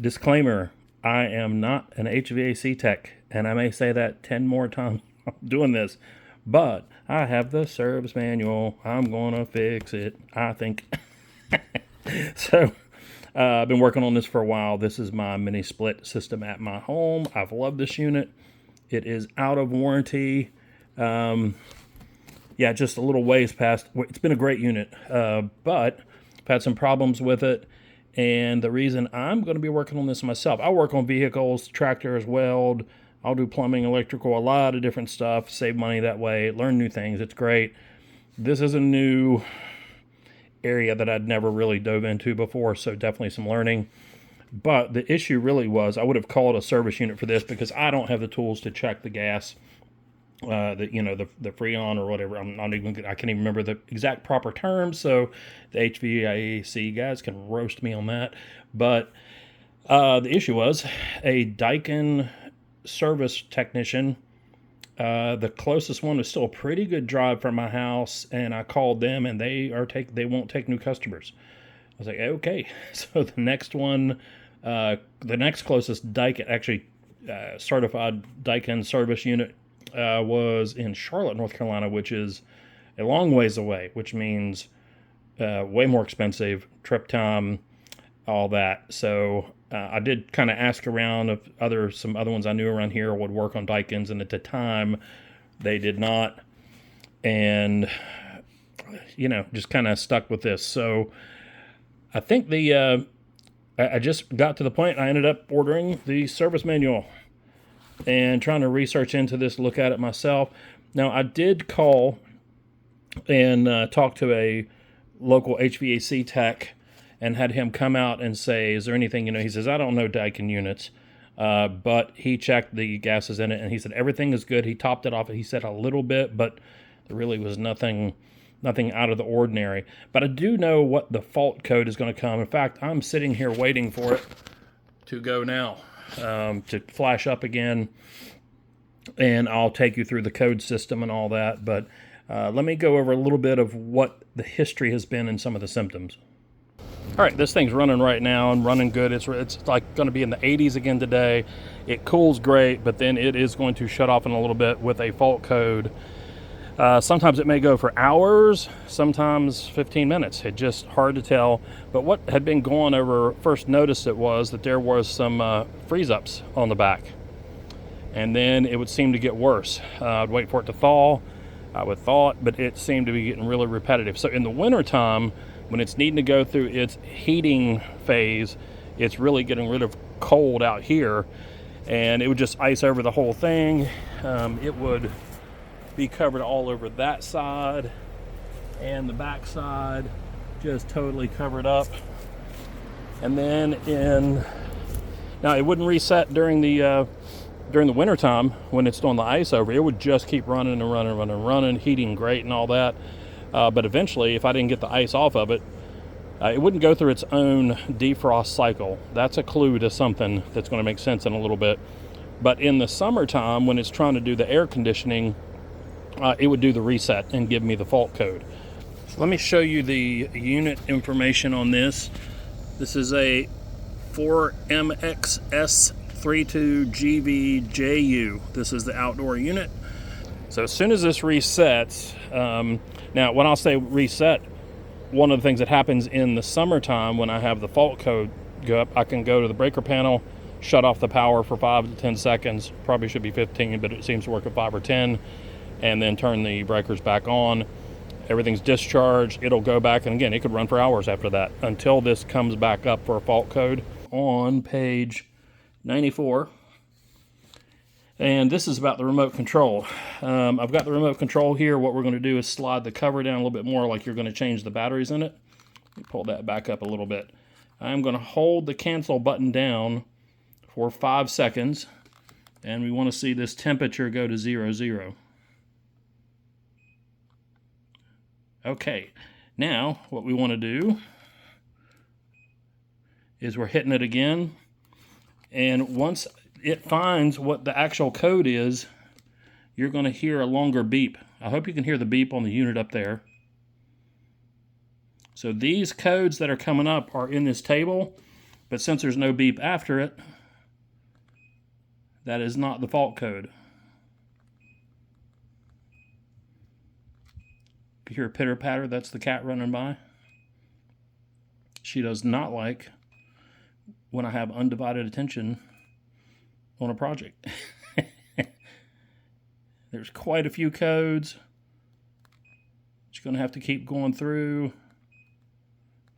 Disclaimer, I am not an HVAC tech, and I may say that 10 more times doing this, but I have the service manual. I'm going to fix it, I think. So, I've been working on this for a while. This is my mini split system at my home. I've loved this unit. It is out of warranty. Yeah, just a little ways past. It's been a great unit, but I've had some problems with it. And the reason I'm going to be working on this myself, I work on vehicles, tractors, weld. I'll do plumbing, electrical, a lot of different stuff, save money that way, learn new things. It's great. This is a new area that I'd never really dove into before, so definitely some learning. But the issue really was I would have called a service unit for this because I don't have the tools to check the gas, the Freon or whatever. I can't even remember the exact proper terms, so the HVAC guys can roast me on that. But the issue was a Daikin service technician. The closest one was still a pretty good drive from my house, and I called them, and they won't take new customers. I was like, okay. So the next closest Daikin, actually certified Daikin service unit, was in Charlotte, North Carolina, which is a long ways away, which means way more expensive, trip time, all that. So I did kind of ask around if some other ones I knew around here would work on Daikins, and at the time they did not, and just kind of stuck with this. So I think I just got to the point I ended up ordering the service manual and trying to research into this, look at it myself. Now, I did call and talk to a local HVAC tech and had him come out and say, is there anything, he says, I don't know Daikin units, but he checked the gases in it, and he said everything is good. He topped it off. He said a little bit, but there really was nothing out of the ordinary. But I do know what the fault code is going to come. In fact, I'm sitting here waiting for it to go now, to flash up again, and I'll take you through the code system and all that. But let me go over a little bit of what the history has been and some of the symptoms. All right, this thing's running right now and running good. It's like going to be in the 80s again today. It cools great, but then it is going to shut off in a little bit with a fault code. Sometimes it may go for hours, sometimes 15 minutes. It's just hard to tell. But what had been going over, first noticed it was that there was some freeze-ups on the back. And then it would seem to get worse. I'd wait for it to thaw. I would thaw it, but it seemed to be getting really repetitive. So in the wintertime, when it's needing to go through its heating phase, it's really getting rid of cold out here, and it would just ice over the whole thing. It would be covered all over that side and the back side, just totally covered up. And then now it wouldn't reset during the wintertime when it's doing the ice over. It would just keep running and running, heating great and all that. But eventually, if I didn't get the ice off of it, it wouldn't go through its own defrost cycle. That's a clue to something that's going to make sense in a little bit. But in the summertime, when it's trying to do the air conditioning, it would do the reset and give me the fault code. So let me show you the unit information on this. This is a 4MXS32GVJU. This is the outdoor unit. So as soon as this resets, now when I'll say reset, one of the things that happens in the summertime when I have the fault code go up, I can go to the breaker panel, shut off the power for 5 to 10 seconds. Probably should be 15, but it seems to work at 5 or 10, and then turn the breakers back on. Everything's discharged. It'll go back, and again, it could run for hours after that until this comes back up for a fault code. On page 94. And this is about the remote control. I've got the remote control here. What we're going to do is slide the cover down a little bit more, like you're going to change the batteries in it. Let me pull that back up a little bit. I'm going to hold the cancel button down for 5 seconds, and we want to see this temperature go to 00. Okay, now what we want to do is we're hitting it again, and once it finds what the actual code is, you're going to hear a longer beep. I hope you can hear the beep on the unit up there. So these codes that are coming up are in this table, But since there's no beep after it, that is not the fault code. If you hear a pitter patter, that's the cat running by. She does not like when I have undivided attention on a project. There's quite a few codes. Just going to have to keep going through.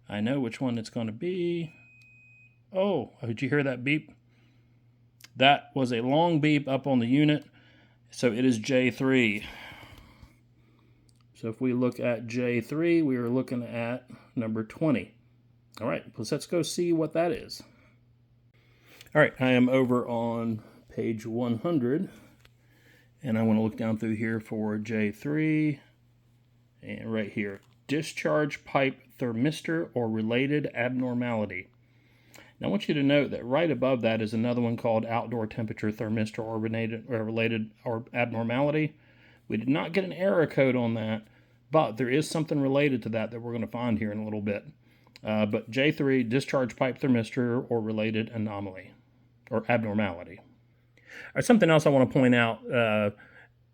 I know which one it's going to be. Oh, did you hear that beep? That was a long beep up on the unit. So it is J3. So if we look at J3, we are looking at number 20. All right, let's go see what that is. All right, I am over on page 100. And I want to look down through here for J3. And right here, discharge pipe thermistor or related abnormality. Now I want you to note that right above that is another one called outdoor temperature thermistor or related abnormality. We did not get an error code on that, but there is something related to that we're going to find here in a little bit. But J3, discharge pipe thermistor or related anomaly or abnormality. Or something else I want to point out,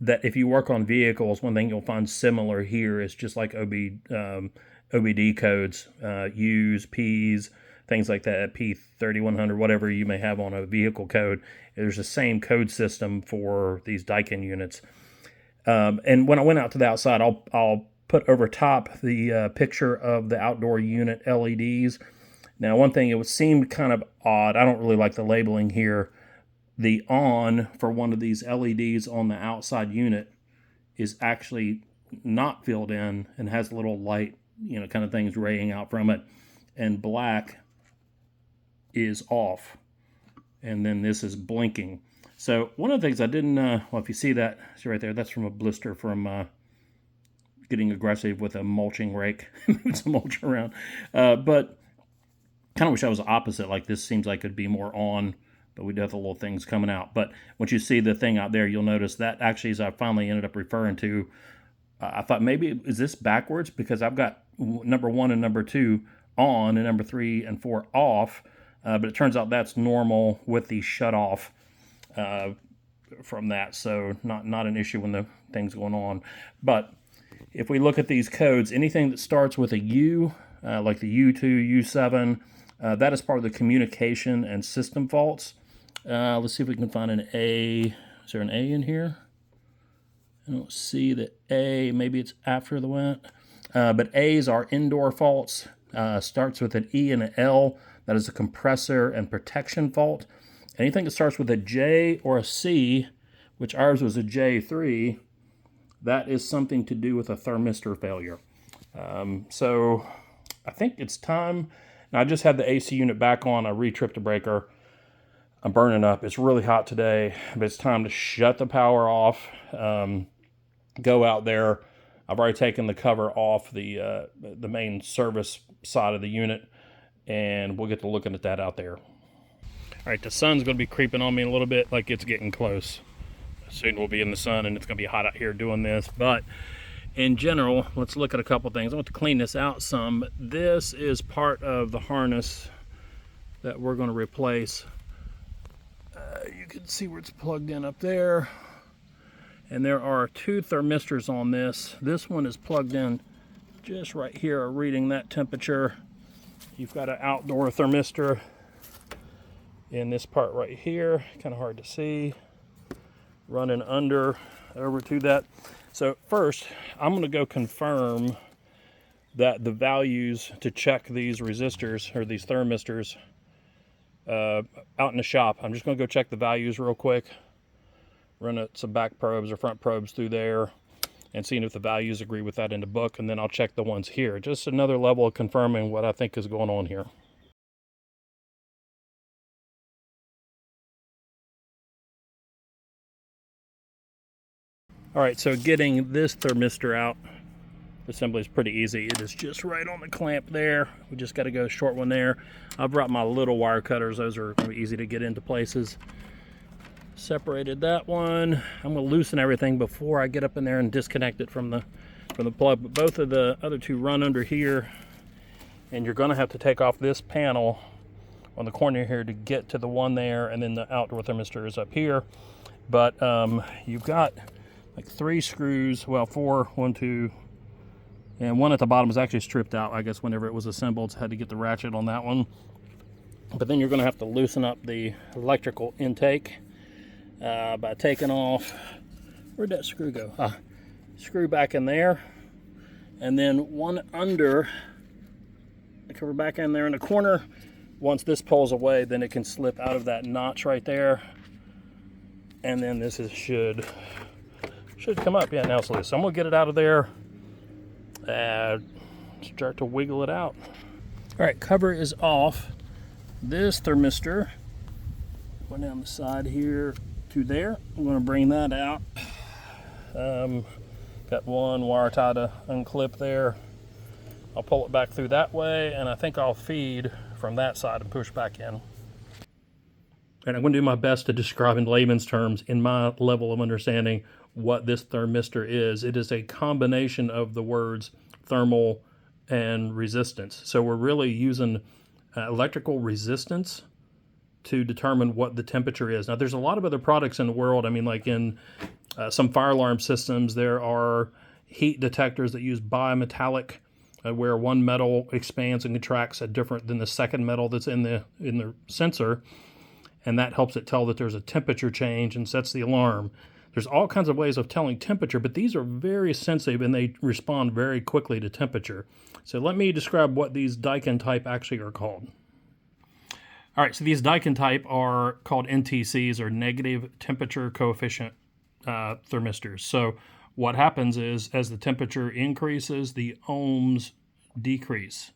that if you work on vehicles, one thing you'll find similar here is just like OBD codes, U's, P's, things like that, P3100, whatever you may have on a vehicle code. There's the same code system for these Daikin units. And when I went out to the outside, I'll put over top the picture of the outdoor unit LEDs. Now, one thing, it seemed kind of odd. I don't really like the labeling here. The on for one of these LEDs on the outside unit is actually not filled in and has a little light, kind of things raying out from it. And black is off. And then this is blinking. So one of the things I didn't, well, if you see that, see right there, that's from a blister from getting aggressive with a mulching rake, moving some mulch around. But kind of wish I was opposite. Like this seems like it'd be more on, but we do have the little things coming out. But once you see the thing out there, you'll notice that actually, as I finally ended up referring to, I thought maybe, is this backwards? Because I've got number 1 and number 2 on and number 3 and 4 off. But it turns out that's normal with the shut off from that. So not an issue when the thing's going on. But if we look at these codes, anything that starts with a U, like the U2, U7, that is part of the communication and system faults. Let's see if we can find an A. Is there an A in here? I don't see the A. Maybe it's after the went. But A's are indoor faults. Starts with an E and an L. That is a compressor and protection fault. Anything that starts with a J or a C, which ours was a J3, that is something to do with a thermistor failure. So I think it's time. Now, I just had the AC unit back on. I re-tripped the breaker. I'm burning up. It's really hot today, but it's time to shut the power off. Go out there. I've already taken the cover off the main service side of the unit, and we'll get to looking at that out there. All right, the sun's going to be creeping on me a little bit, like it's getting close. Soon we'll be in the sun, and it's going to be hot out here doing this. But in general, let's look at a couple things. I want to clean this out some. This is part of the harness that we're going to replace. You can see where it's plugged in up there. And there are 2 thermistors on this. This one is plugged in just right here, reading that temperature. You've got an outdoor thermistor in this part right here. Kind of hard to see. Running over to that. So first, I'm going to go confirm that the values to check these resistors or these thermistors out in the shop. I'm just going to go check the values real quick. Run some back probes or front probes through there and seeing if the values agree with that in the book, and then I'll check the ones here. Just another level of confirming what I think is going on here. All right, so getting this thermistor out, the assembly is pretty easy. It is just right on the clamp there. We just got to go short one there. I brought my little wire cutters. Those are going to be easy to get into places. Separated that one. I'm going to loosen everything before I get up in there and disconnect it from the plug. But both of the other 2 run under here, and you're going to have to take off this panel on the corner here to get to the one there, and then the outdoor thermistor is up here. But you've got like 3 screws, well 4, 1, 2, and one at the bottom is actually stripped out, I guess, whenever it was assembled, so I had to get the ratchet on that one. But then you're going to have to loosen up the electrical intake by taking off, where'd that screw go? Screw back in there, and then one under, cover back in there in the corner. Once this pulls away, then it can slip out of that notch right there, and then this should come up. Yeah, now it's loose. So I'm gonna get it out of there, start to wiggle it out. All right, cover is off. This thermistor went down the side here to there. I'm going to bring that out. Got one wire tie to unclip there. I'll pull it back through that way, and I think I'll feed from that side and push back in. And I'm going to do my best to describe in layman's terms, in my level of understanding, what this thermistor is. It is a combination of the words thermal and resistance. So we're really using electrical resistance to determine what the temperature is. Now, there's a lot of other products in the world. I mean, like in some fire alarm systems, there are heat detectors that use bimetallic, where one metal expands and contracts at different than the second metal that's in the sensor, and that helps it tell that there's a temperature change and sets the alarm. There's all kinds of ways of telling temperature, but these are very sensitive and they respond very quickly to temperature. So let me describe what these Daikin type actually are called. All right, so these Daikin type are called NTCs, or negative temperature coefficient thermistors. So what happens is, as the temperature increases, the ohms decrease.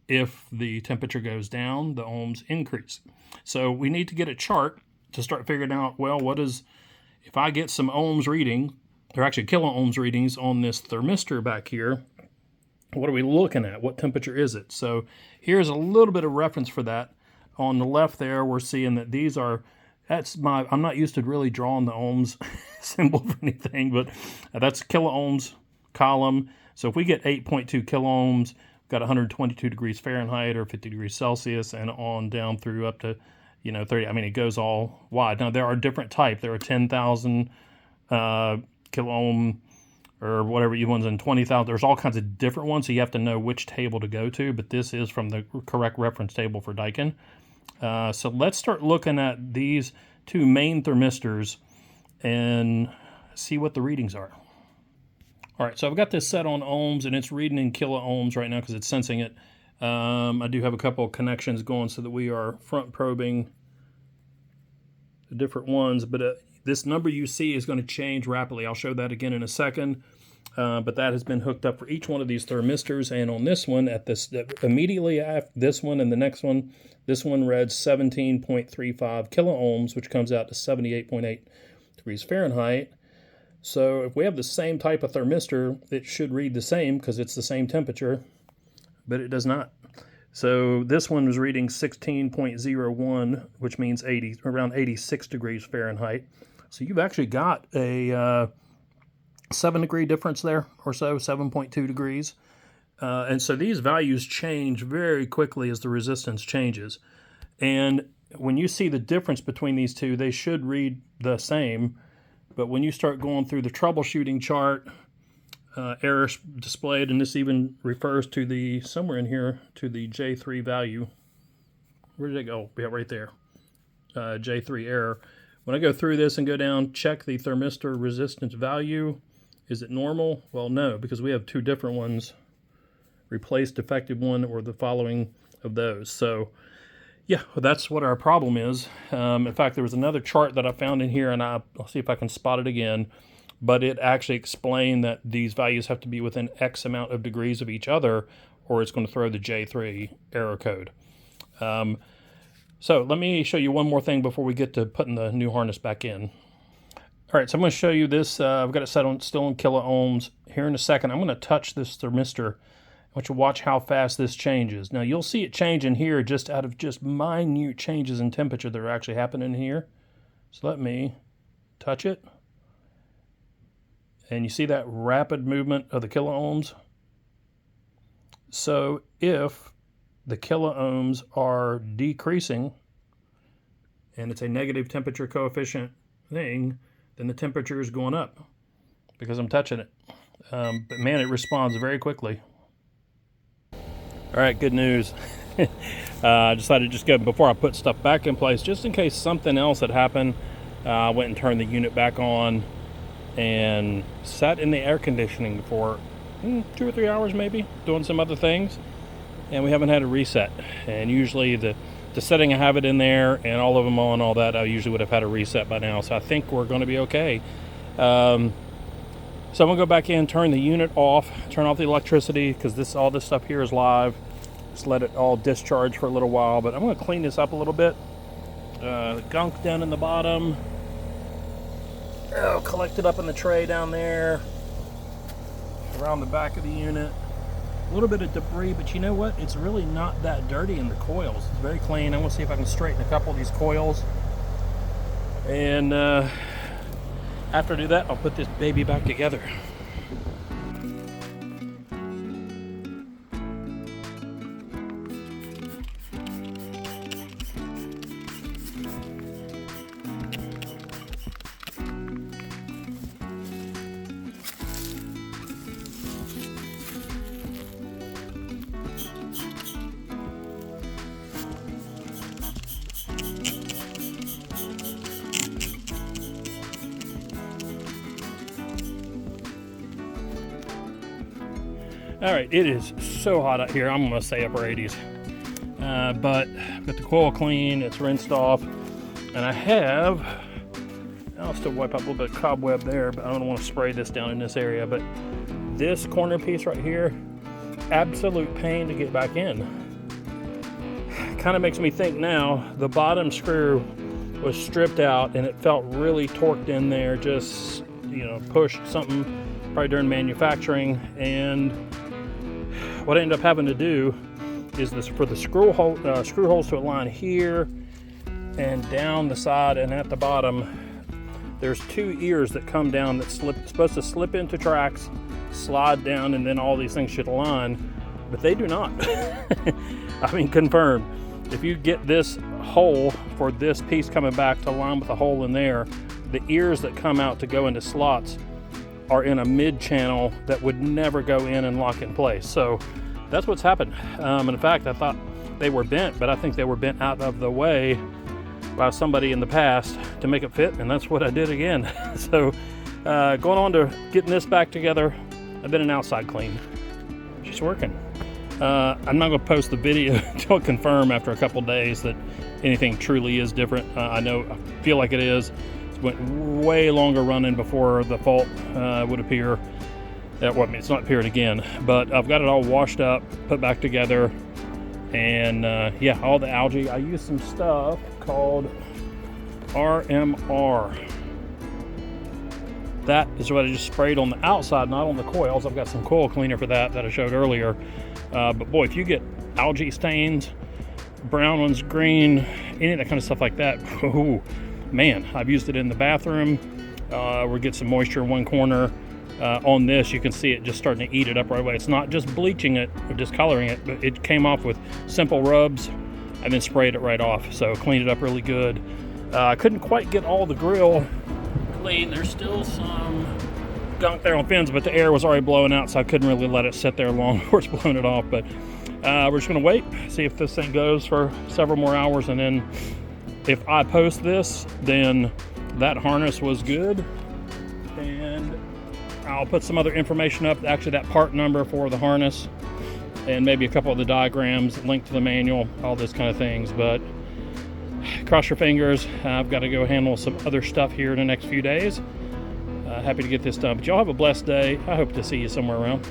If the temperature goes down, the ohms increase. So we need to get a chart to start figuring out, well, if I get some ohms reading, or actually kilo ohms readings on this thermistor back here, what are we looking at? What temperature is it? So here's a little bit of reference for that. On the left there, we're seeing that these are, I'm not used to really drawing the ohms symbol for anything, but that's kilo ohms column. So if we get 8.2 kilo ohms, we've got 122 degrees Fahrenheit or 50 degrees Celsius, and on down through up to 30. I mean, it goes all wide. Now, there are different types. There are 10,000 kilo ohm or whatever you want, and 20,000. There's all kinds of different ones, so you have to know which table to go to, but this is from the correct reference table for Daikin. So let's start looking at these 2 main thermistors and see what the readings are. All right, so I've got this set on ohms, and it's reading in kilo ohms right now because it's sensing it. I do have a couple of connections going so that we are front probing the different ones, but this number you see is going to change rapidly. I'll show that again in a second, but that has been hooked up for each one of these thermistors, and on this one, immediately after this one and the next one, this one read 17.35 kilo ohms, which comes out to 78.8 degrees Fahrenheit. So if we have the same type of thermistor, it should read the same because it's the same temperature, but it does not. So this one was reading 16.01, which means around 86 degrees Fahrenheit. So you've actually got a 7-degree difference there or so, 7.2 degrees. And so these values change very quickly as the resistance changes. And when you see the difference between these two, they should read the same. But when you start going through the troubleshooting chart, errors displayed, and this even refers to somewhere in here, to the J3 value. Where did it go? Yeah, right there. J3 error. When I go through this and go down, check the thermistor resistance value. Is it normal? Well, no, because we have 2 different ones. Replace defective one or the following of those. So yeah, that's what our problem is. In fact, there was another chart that I found in here, and I'll see if I can spot it again, but it actually explained that these values have to be within X amount of degrees of each other, or it's going to throw the J3 error code. So let me show you one more thing before we get to putting the new harness back in. All right, so I'm going to show you this. I've got it set on still in kilo ohms. Here in a second, I'm going to touch this thermistor. I want you to watch how fast this changes. Now, you'll see it change in here just out of just minute changes in temperature that are actually happening here. So let me touch it. And you see that rapid movement of the kilo ohms? So if the kiloohms are decreasing, and it's a negative temperature coefficient thing, then the temperature is going up because I'm touching it. But man, it responds very quickly. All right, good news. I decided to just go, before I put stuff back in place, just in case something else had happened, I went and turned the unit back on and sat in the air conditioning for 2 or 3 hours maybe, doing some other things, and we haven't had a reset. And usually the setting I have it in there and all of them on, all that, I usually would have had a reset by now, so I think we're going to be okay. So I'm going to go back in, turn the unit off, turn off the electricity, because all this stuff here is live. Just let it all discharge for a little while, but I'm going to clean this up a little bit. The gunk down in the bottom, collected up in the tray down there, around the back of the unit. A little bit of debris, but you know what? It's really not that dirty in the coils. It's very clean. I'm going to see if I can straighten a couple of these coils. And after I do that, I'll put this baby back together. All right, it is so hot out here. I'm gonna say upper 80s. But got the coil clean, it's rinsed off, and I'll still wipe up a little bit of cobweb there, but I don't want to spray this down in this area. But this corner piece right here, absolute pain to get back in. Kind of makes me think now, the bottom screw was stripped out and it felt really torqued in there, just, pushed something probably during manufacturing. And what I ended up having to do is for the screw holes to align here and down the side and at the bottom, there's 2 ears that come down that's supposed to slip into tracks, slide down, and then all these things should align, but they do not. I mean, confirmed. If you get this hole for this piece coming back to align with the hole in there, the ears that come out to go into slots are in a mid channel that would never go in and lock in place. So that's what's happened. In fact, I thought they were bent, but I think they were bent out of the way by somebody in the past to make it fit, and that's what I did again. So going on to getting this back together. I've been an outside clean. She's working. I'm not going to post the video until I confirm after a couple days that anything truly is different. I feel like it is. It went way longer running before the fault would appear. It's not appeared again, but I've got it all washed up, put back together, and yeah, all the algae. I used some stuff called RMR. That is what I just sprayed on the outside, not on the coils. I've got some coil cleaner for that I showed earlier. But boy, if you get algae stains, brown ones, green, any of that kind of stuff like that, oh man, I've used it in the bathroom. We'll get some moisture in one corner. On this, you can see it just starting to eat it up right away. It's not just bleaching it or discoloring it, but it came off with simple rubs and then sprayed it right off. So cleaned it up really good. I couldn't quite get all the grill clean. There's still some gunk there on fins, but the air was already blowing out, so I couldn't really let it sit there long before it's blowing it off. But we're just gonna wait, see if this thing goes for several more hours, and then if I post this, then that harness was good, and I'll put some other information up, actually that part number for the harness, and maybe a couple of the diagrams, link to the manual, all those kind of things. But cross your fingers. I've got to go handle some other stuff here in the next few days. Happy to get this done. But y'all have a blessed day. I hope to see you somewhere around.